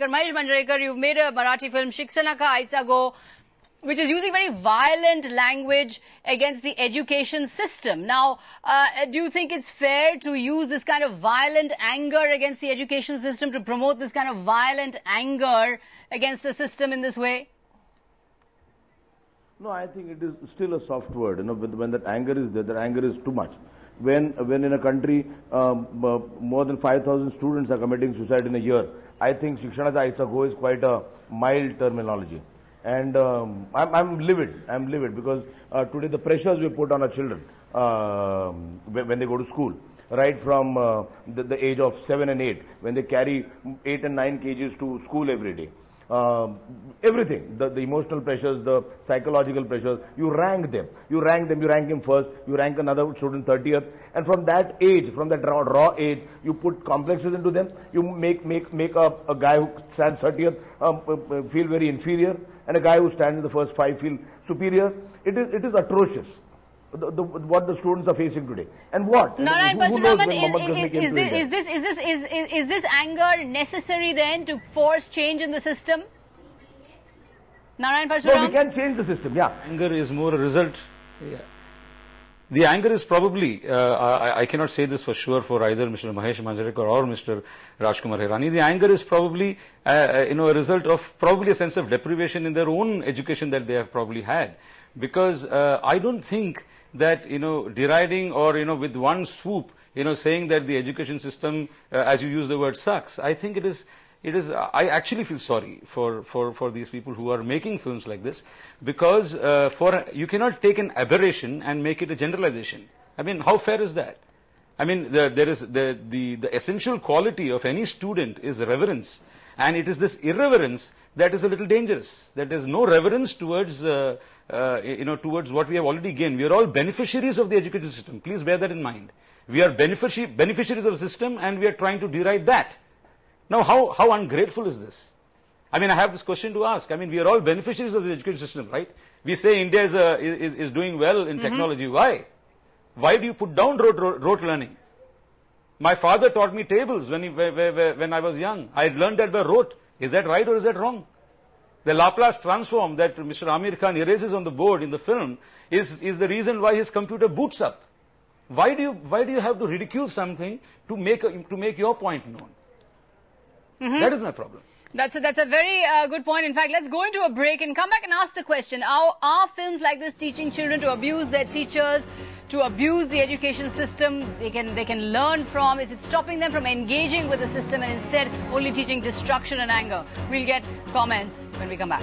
Mahesh Manjrekar, you've made a Marathi film, Shikshana Ka Aisa Go, which is using very violent language against the education system. Now, do you think it's fair to use this kind of violent anger against the education system, to promote this kind of violent anger against the system in this way? No, I think it is still a soft word. You know, when that anger is there, that anger is too much. When in a country more than 5,000 students are committing suicide in a year, I think Shikshana Ka Aisa Go is quite a mild terminology. And I'm livid. I'm livid because today the pressures we put on our children when they go to school, right from the age of 7 and 8, when they carry 8 and 9 kgs to school every day. Everything, the emotional pressures, the psychological pressures, you rank them. You rank him first, you rank another student 30th, and from that age, from that raw age, you put complexes into them, you make a guy who stands 30th feel very inferior, and a guy who stands in the first 5 feel superior. It is atrocious. What the students are facing today, and what? Narayan Parashuraman, is this anger necessary then to force change in the system? Narayan Parashuraman? No, we can change the system. Yeah, anger is more a result. Yeah. The anger is probably, I cannot say this for sure for either Mr. Mahesh Manjrekar or Mr. Rajkumar Hirani. The anger is probably, a result of probably a sense of deprivation in their own education that they have probably had. Because I don't think that, deriding or, with one swoop, saying that the education system, as you use the word, sucks. I think it is, I actually feel sorry for these people who are making films like this, because you cannot take an aberration and make it a generalization. I mean, how fair is that? I mean, there is the essential quality of any student is reverence, and it is this irreverence that is a little dangerous. That there's no reverence towards towards what we have already gained. We are all beneficiaries of the education system. Please bear that in mind. We are beneficiaries of the system, and we are trying to deride that. Now, how ungrateful is this? I mean, I have this question to ask. I mean, we are all beneficiaries of the education system, right? We say India is doing well in technology. Why? Why do you put down rote learning? My father taught me tables when I was young. I learned that by rote. Is that right or is that wrong? The Laplace transform that Mr. Amir Khan erases on the board in the film is the reason why his computer boots up. Why do you have to ridicule something to make your point known? That is my problem. That's a very good point. In fact, let's go into a break and come back and ask the question: Are films like this teaching children to abuse their teachers, to abuse the education system they can learn from? Is it stopping them from engaging with the system and instead only teaching destruction and anger? We'll get comments when we come back.